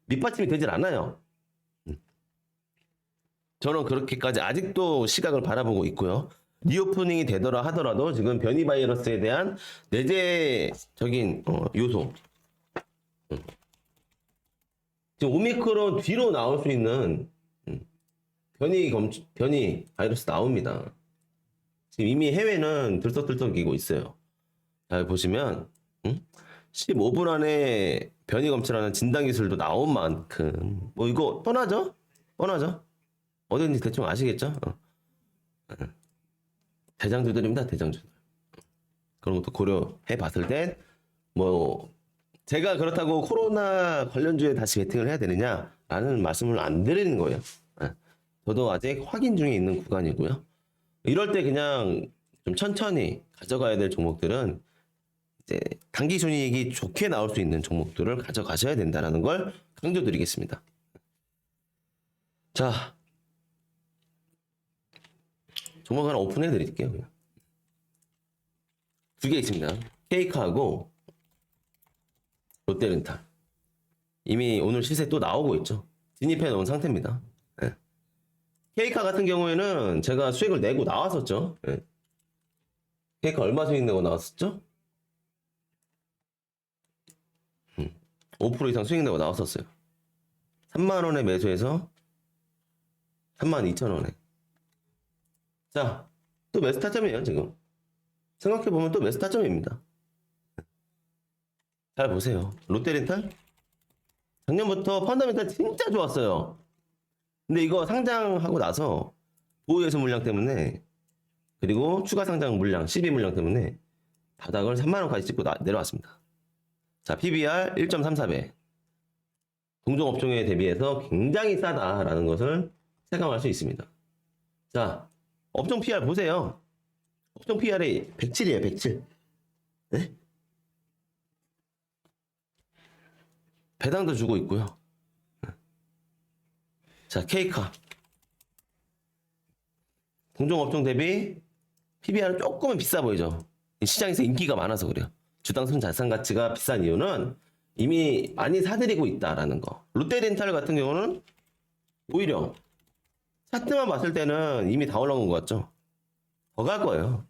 밑받침이 되질 않아요. 저는 그렇게까지 아직도 시각을 바라보고 있고요. 리오프닝이 되더라 하더라도 지금 변이 바이러스에 대한 내재적인 요소. 지금 오미크론 뒤로 나올 수 있는 변이 바이러스 나옵니다. 지금 이미 해외는 들썩들썩이고 있어요. 잘 보시면 15분 안에 변이 검출하는 진단 기술도 나온 만큼 뭐 이거 뻔하죠? 어딘지 대충 아시겠죠? 대장주들입니다. 대장주들. 그런 것도 고려해 봤을 땐 뭐 제가 그렇다고 코로나 관련주에 다시 베팅을 해야 되느냐라는 말씀을 안 드리는 거예요. 저도 아직 확인 중에 있는 구간이고요. 이럴 때 그냥 좀 천천히 가져가야 될 종목들은 이제 단기 순이익이 좋게 나올 수 있는 종목들을 가져가셔야 된다는 걸 강조드리겠습니다. 자, 종목 하나 오픈해 드릴게요. 두 개 있습니다. 케이크하고 롯데렌탈. 이미 오늘 시세 또 나오고 있죠. 진입해 놓은 상태입니다. 네. 케이카 같은 경우에는 제가 수익을 내고 나왔었죠. 네. 케이카 얼마 수익 내고 나왔었죠? 5% 이상 수익 내고 나왔었어요. 3만원에 매수해서 32,000원에. 자, 또 매수 타점이에요, 지금. 생각해보면 또 매수 타점입니다. 잘 보세요. 롯데렌탈? 작년부터 펀더멘탈 진짜 좋았어요. 근데 이거 상장하고 나서 보유예수 물량 때문에 그리고 추가 상장 물량, 12 물량 때문에 바닥을 3만원까지 찍고 내려왔습니다. 자, PBR 1.34배. 동종업종에 대비해서 굉장히 싸다라는 것을 체감할 수 있습니다. 자, 업종 PR 보세요. 업종 PR이 107이에요, 107. 네? 배당도 주고 있고요. 자, K카. 동종업종 대비 PBR은 조금은 비싸 보이죠. 시장에서 인기가 많아서 그래요. 주당 순자산 가치가 비싼 이유는 이미 많이 사들이고 있다라는 거. 롯데렌탈 같은 경우는 오히려 차트만 봤을 때는 이미 다 올라온 것 같죠? 더 갈 거예요.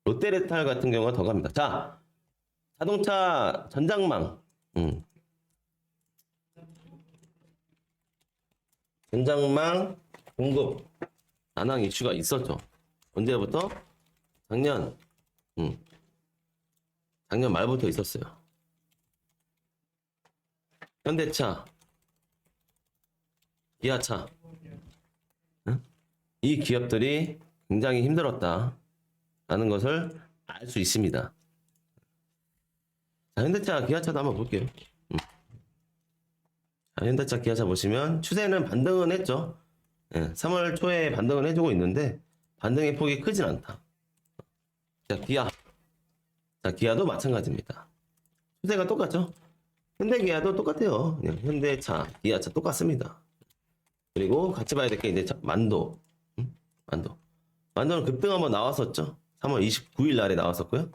롯데렌탈 같은 경우가 더 갑니다. 자, 자동차 전장망. 전장망 공급 난항 이슈가 있었죠. 언제부터? 작년 말부터 있었어요. 현대차, 기아차, 이 기업들이 굉장히 힘들었다라는 것을 알 수 있습니다. 자, 현대차, 기아차도 한번 볼게요. 자, 현대차, 기아차 보시면 추세는 반등은 했죠. 3월 초에 반등은 해주고 있는데 반등의 폭이 크진 않다. 자, 기아. 자, 기아도 마찬가지입니다. 추세가 똑같죠? 현대기아도 똑같아요. 그냥 현대차, 기아차 똑같습니다. 그리고 같이 봐야 될 게 이제 만도. 만도는 급등 한번 나왔었죠. 3월 29일 날에 나왔었고요.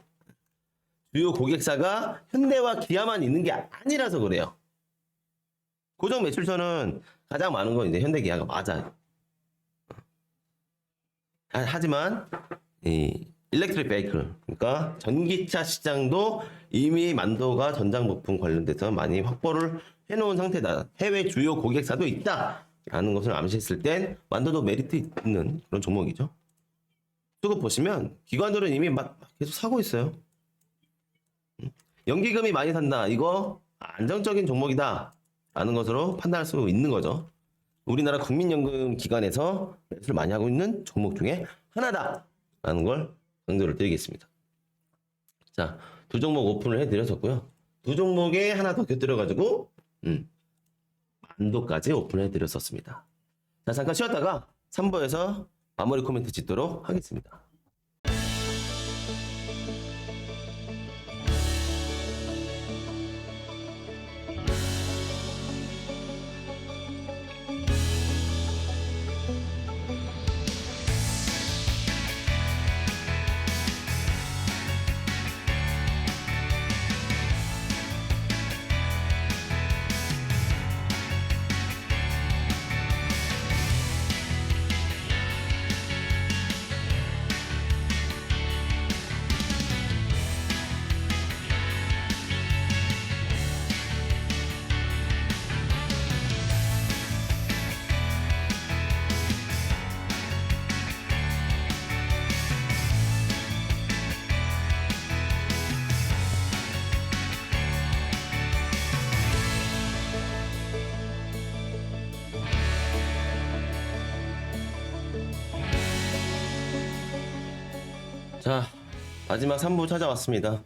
주요 고객사가 현대와 기아만 있는 게 아니라서 그래요. 고정 매출처는 가장 많은 건 이제 현대기아가 맞아요. 하지만 이 일렉트릭 베이클, 그러니까 전기차 시장도 이미 만도가 전장 부품 관련돼서 많이 확보를 해놓은 상태다. 해외 주요 고객사도 있다라는 것을 암시했을 땐 만도도 메리트 있는 그런 종목이죠. 수급 보시면 기관들은 이미 막 계속 사고 있어요. 연기금이 많이 산다. 이거 안정적인 종목이다. 라는 것으로 판단할 수 있는 거죠. 우리나라 국민연금 기관에서 매수를 많이 하고 있는 종목 중에 하나다. 라는 걸 강조를 드리겠습니다. 자, 두 종목 오픈을 해드렸었고요. 두 종목에 하나 더 곁들여가지고 만도까지 오픈을 해드렸었습니다. 자, 잠깐 쉬었다가 3부에서 마무리 코멘트 짓도록 하겠습니다. 자, 마지막 3부 찾아왔습니다.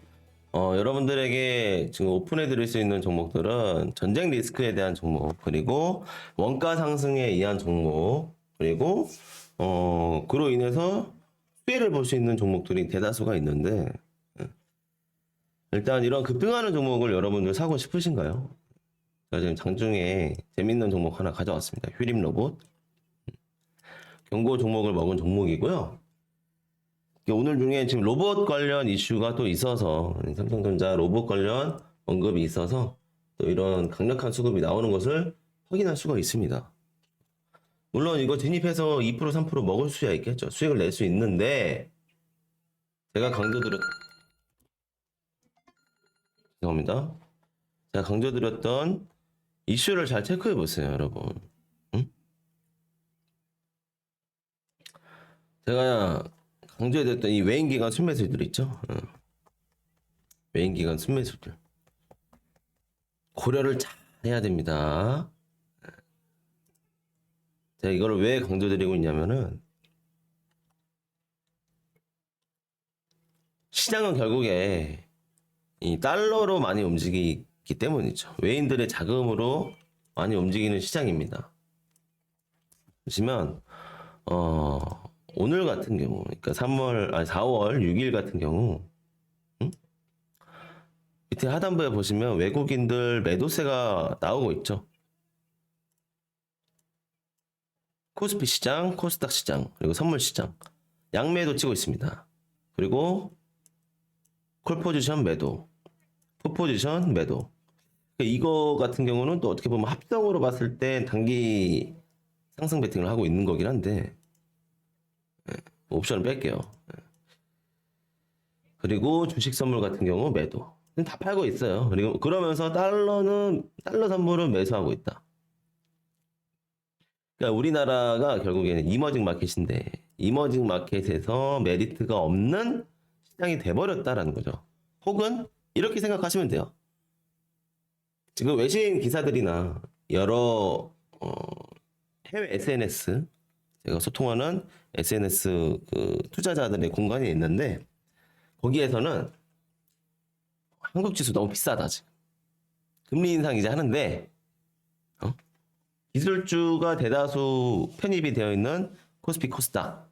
여러분들에게 지금 오픈해 드릴 수 있는 종목들은 전쟁 리스크에 대한 종목, 그리고 원가 상승에 의한 종목, 그리고 그로 인해서 수혜를 볼 수 있는 종목들이 대다수가 있는데, 일단 이런 급등하는 종목을 여러분들 사고 싶으신가요? 제가 지금 장중에 재밌는 종목 하나 가져왔습니다. 휴림 로봇. 경고 종목을 먹은 종목이고요. 오늘 중에 지금 로봇 관련 이슈가 또 있어서, 삼성전자 로봇 관련 언급이 있어서 또 이런 강력한 수급이 나오는 것을 확인할 수가 있습니다. 물론 이거 진입해서 2% 3% 먹을 수야 있겠죠. 수익을 낼 수 있는데, 제가 죄송합니다. 제가 강조드렸던 이슈를 잘 체크해 보세요, 여러분. 응? 제가 강조해드렸던 이 외인기관 순매수들 있죠? 외인기관 순매수들. 고려를 잘 해야 됩니다. 제가 이거를 왜 강조드리고 있냐면은, 시장은 결국에 이 달러로 많이 움직이기 때문이죠. 외인들의 자금으로 많이 움직이는 시장입니다. 보시면, 오늘 같은 경우, 그러니까 4월 6일 같은 경우, 밑에 하단부에 보시면 외국인들 매도세가 나오고 있죠. 코스피 시장, 코스닥 시장, 그리고 선물 시장, 양매도 치고 있습니다. 그리고 콜 포지션 매도, 풋 포지션 매도. 이거 같은 경우는 또 어떻게 보면 합성으로 봤을 때 단기 상승 베팅을 하고 있는 거긴 한데, 옵션을 뺄게요. 그리고 주식 선물 같은 경우 매도. 다 팔고 있어요. 그리고 그러면서 달러 선물은 매수하고 있다. 그러니까 우리나라가 결국에는 이머징 마켓인데, 이머징 마켓에서 메리트가 없는 시장이 돼버렸다라는 거죠. 혹은 이렇게 생각하시면 돼요. 지금 외신 기사들이나 여러 해외 SNS, 제가 소통하는 SNS 그 투자자들의 공간이 있는데, 거기에서는 한국 지수 너무 비싸다 지금. 금리 인상 이제 하는데, 기술주가 대다수 편입이 되어 있는 코스피 코스닥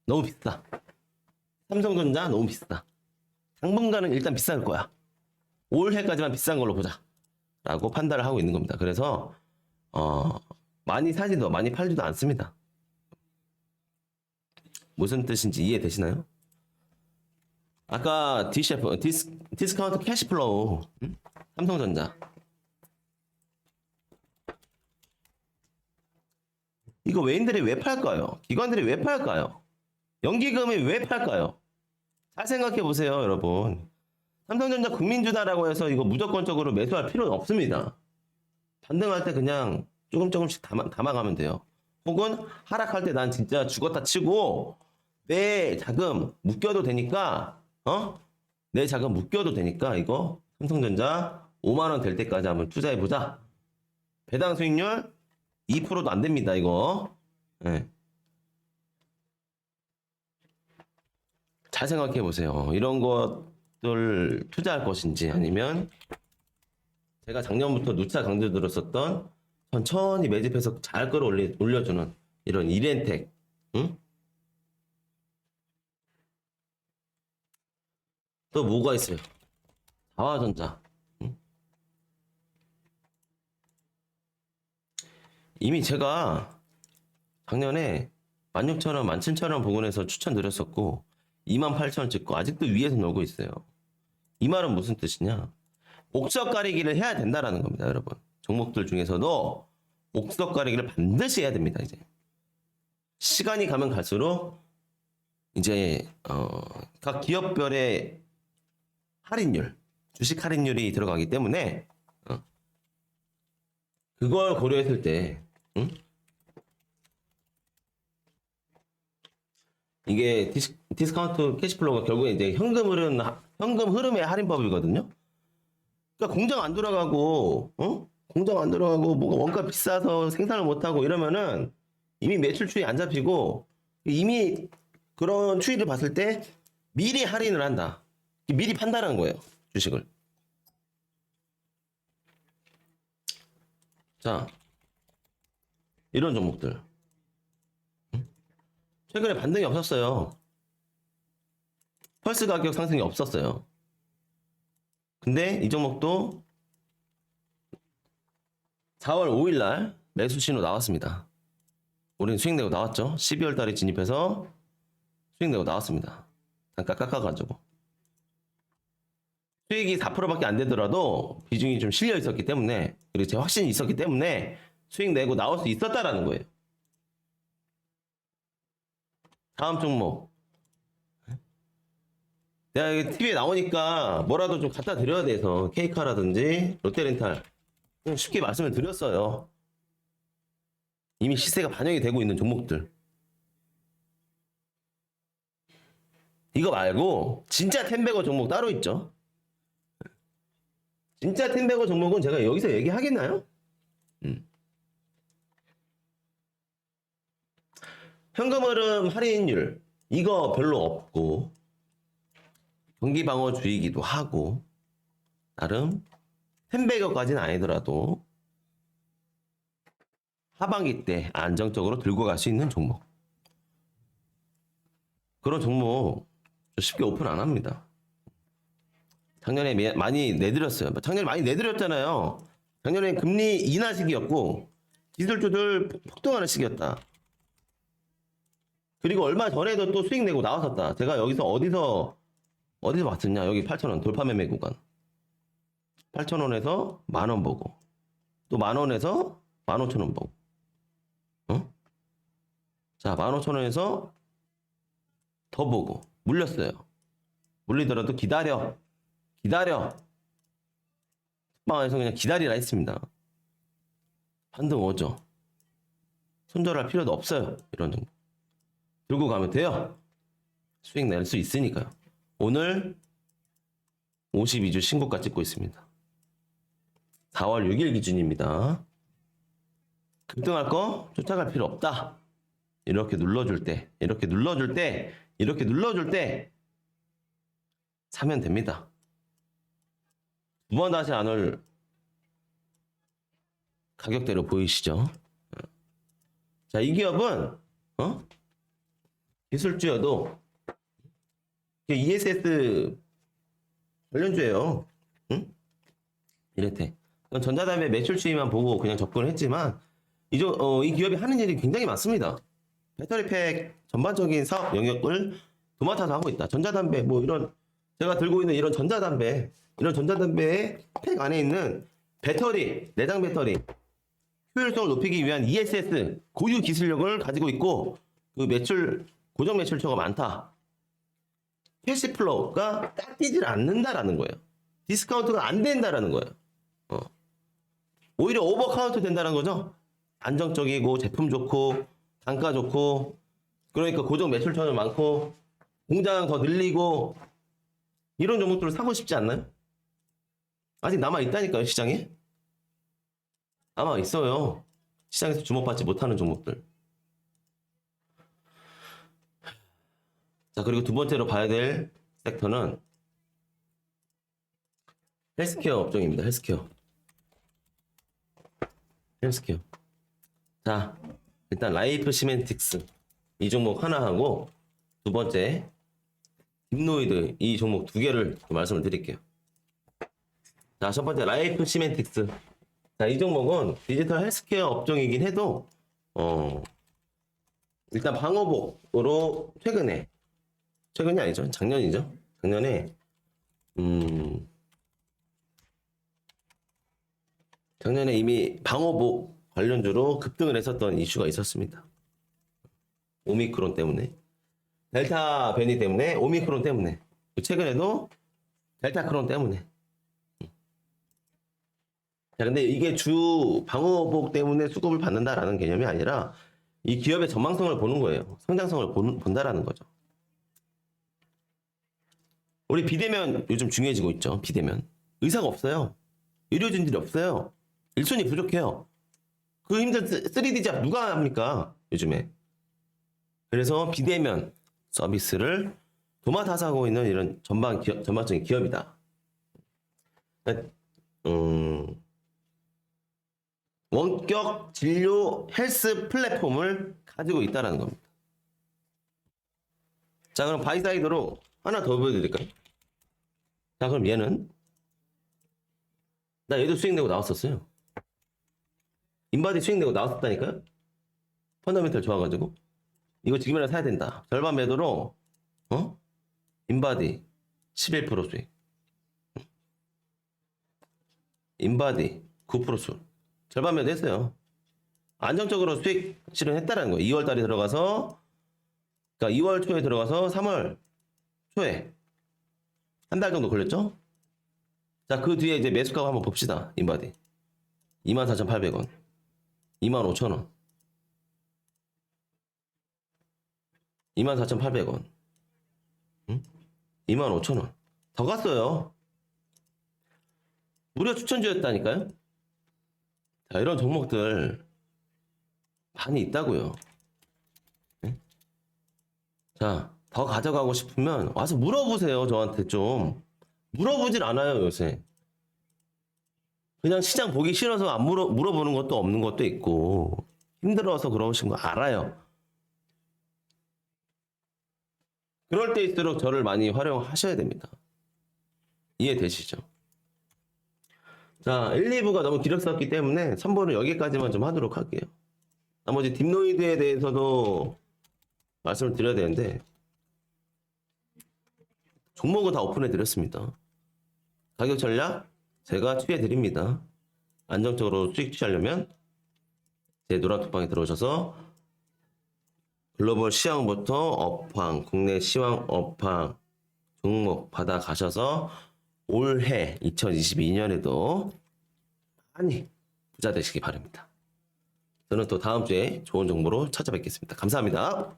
너무 비싸. 삼성전자 너무 비싸. 당분간은 일단 비쌀 거야. 올해까지만 비싼 걸로 보자. 라고 판단을 하고 있는 겁니다. 그래서 많이 사지도 많이 팔지도 않습니다. 무슨 뜻인지 이해되시나요? 아까 디스카운트 캐시플로우, 삼성전자. 이거 외인들이 왜 팔까요? 기관들이 왜 팔까요? 연기금이 왜 팔까요? 잘 생각해 보세요, 여러분. 삼성전자 국민주다라고 해서 이거 무조건적으로 매수할 필요는 없습니다. 반등할 때 그냥 조금씩 담아가면 돼요. 혹은 하락할 때 난 진짜 죽었다 치고 내 자금 묶여도 되니까 내 자금 묶여도 되니까 이거 삼성전자 5만 원 될 때까지 한번 투자해 보자. 배당 수익률 2%도 안 됩니다, 이거. 네. 잘 생각해 보세요. 이런 것들 투자할 것인지 아니면 제가 작년부터 누차 강조드렸었던 천천히 매집해서 잘 올려주는 이런 이렌텍, 응? 또 뭐가 있어요? 다화전자. 응? 이미 제가 작년에 16,000원, 17,000원 부근에서 추천드렸었고 28,000원 찍고 아직도 위에서 놀고 있어요. 이 말은 무슨 뜻이냐? 옥석 가리기를 해야 된다라는 겁니다, 여러분. 종목들 중에서도 옥석 가리기를 반드시 해야 됩니다, 이제. 시간이 가면 갈수록 이제 각 기업별의 할인율, 주식 할인율이 들어가기 때문에 그걸 고려했을 때 응? 이게 디스카운트 캐시플로우가 결국에 이제 현금 흐름의 할인법이거든요. 그러니까 공장 안 돌아가고, 공장 안 돌아가고, 뭐가 원가 비싸서 생산을 못 하고 이러면은 이미 매출 추이 안 잡히고 이미 그런 추이를 봤을 때 미리 할인을 한다. 미리 판단한 거예요, 주식을. 자, 이런 종목들. 최근에 반등이 없었어요. 펄스 가격 상승이 없었어요. 근데 이 종목도 4월 5일 날 매수 신호 나왔습니다. 우리는 수익 내고 나왔죠. 12월 달에 진입해서 수익 내고 나왔습니다. 단가 깎아가지고. 수익이 4%밖에 안 되더라도 비중이 좀 실려 있었기 때문에, 그리고 제 확신이 있었기 때문에 수익 내고 나올 수 있었다라는 거예요. 다음 종목. 내가 이게 TV에 나오니까 뭐라도 좀 갖다 드려야 돼서 케이카라든지 롯데렌탈 쉽게 말씀을 드렸어요. 이미 시세가 반영이 되고 있는 종목들. 이거 말고 진짜 텐베거 종목 따로 있죠. 진짜 텐베거 종목은 제가 여기서 얘기하겠나요? 현금 흐름 할인율 이거 별로 없고 경기 방어 주의기도 하고 나름 텐베거까지는 아니더라도 하반기 때 안정적으로 들고 갈 수 있는 종목. 그런 종목 쉽게 오픈 안 합니다. 작년에 많이 내드렸어요. 작년에 많이 내드렸잖아요. 작년에 금리 인하 시기였고 기술주들 폭등하는 시기였다. 그리고 얼마 전에도 또 수익 내고 나왔었다. 제가 여기서 어디서 봤었냐? 여기 8,000원 돌파 매매 구간. 8,000원에서 만원 보고 또 만원에서 15,000원 보고. 자, 15,000원에서 더 보고 물렸어요. 물리더라도 기다려. 방에서 그냥 기다리라 했습니다. 반등 오죠. 손절할 필요도 없어요. 이런 정도. 들고 가면 돼요. 수익 낼 수 있으니까요. 오늘 52주 신고가 찍고 있습니다. 4월 6일 기준입니다. 급등할 거 쫓아갈 필요 없다. 이렇게 눌러줄 때 사면 됩니다. 두 번 다시 안 올 가격대로 보이시죠? 자, 이 기업은 기술주여도 ESS 관련주예요. 응? 이랬대. 전자담배 매출 추이만 보고 그냥 접근을 했지만 이 기업이 하는 일이 굉장히 많습니다. 배터리팩 전반적인 사업 영역을 도맡아서 하고 있다. 전자담배 뭐 이런 제가 들고 있는 이런 전자담배의 팩 안에 있는 배터리, 내장 배터리 효율성을 높이기 위한 ESS 고유 기술력을 가지고 있고 그 고정 매출처가 많다. 캐시플로우가 깎이질 않는다라는 거예요. 디스카운트가 안 된다라는 거예요. 오히려 오버카운트 된다는 거죠. 안정적이고 제품 좋고 단가 좋고 그러니까 고정 매출처는 많고 공장 더 늘리고 이런 종목들을 사고 싶지 않나요? 아직 남아 있다니까요, 시장에. 남아 있어요. 시장에서 주목받지 못하는 종목들. 자, 그리고 두 번째로 봐야 될 섹터는 헬스케어 업종입니다. 헬스케어. 자, 일단 라이프 시멘틱스 이 종목 하나 하고 두 번째 딥노이드 이 종목 두 개를 말씀을 드릴게요. 자, 첫 번째 라이프 시멘틱스. 자, 이 종목은 디지털 헬스케어 업종이긴 해도 일단 방호복으로 최근이 아니죠. 작년이죠. 작년에 이미 방호복 관련주로 급등을 했었던 이슈가 있었습니다. 오미크론 때문에. 델타 변이 때문에, 오미크론 때문에. 최근에도 델타 크론 때문에. 자, 근데 이게 주 방호복 때문에 수급을 받는다라는 개념이 아니라 이 기업의 전망성을 보는 거예요. 성장성을 본다라는 거죠. 우리 비대면 요즘 중요해지고 있죠. 비대면. 의사가 없어요. 의료진들이 없어요. 일손이 부족해요. 그 힘든 3D 잡 누가 합니까? 요즘에. 그래서 비대면 서비스를 도맡아서 하고 있는 이런 전반적인 기업이다. 원격 진료 헬스 플랫폼을 가지고 있다는 겁니다. 자, 그럼 바이사이드로 하나 더 보여드릴까요? 자, 그럼 얘는 나 얘도 수익 내고 나왔었어요. 인바디 수익 내고 나왔었다니까요? 펀더멘털 좋아가지고 이거 지금이라도 사야 된다. 절반 매도로 인바디 11% 수익, 인바디 9% 수익. 절반 매도 했어요. 안정적으로 수익 실현했다는 거예요. 2월 달에 들어가서, 그러니까 2월 초에 들어가서 3월 초에 한 달 정도 걸렸죠? 자, 그 뒤에 이제 매수가가 한번 봅시다. 인바디 24,800원, 25,000원, 24,800원, 25,000원. 더 갔어요. 무료 추천주였다니까요? 자, 이런 종목들 많이 있다고요. 네? 자, 더 가져가고 싶으면 와서 물어보세요. 저한테 좀. 물어보질 않아요, 요새. 그냥 시장 보기 싫어서 안 물어보는 것도 없는 것도 있고 힘들어서 그러신 거 알아요. 그럴 때일수록 저를 많이 활용하셔야 됩니다. 이해되시죠? 자, 1, 2부가 너무 길었었기 때문에 3부는 여기까지만 좀 하도록 할게요. 나머지 딥노이드에 대해서도 말씀을 드려야 되는데 종목은 다 오픈해 드렸습니다. 가격 전략 제가 취해 드립니다. 안정적으로 수익 취하려면 제 노란톡방에 들어오셔서 글로벌 시황부터 업황, 국내 시황 업황 종목 받아 가셔서 올해 2022년에도 많이 부자 되시기 바랍니다. 저는 또 다음 주에 좋은 정보로 찾아뵙겠습니다. 감사합니다.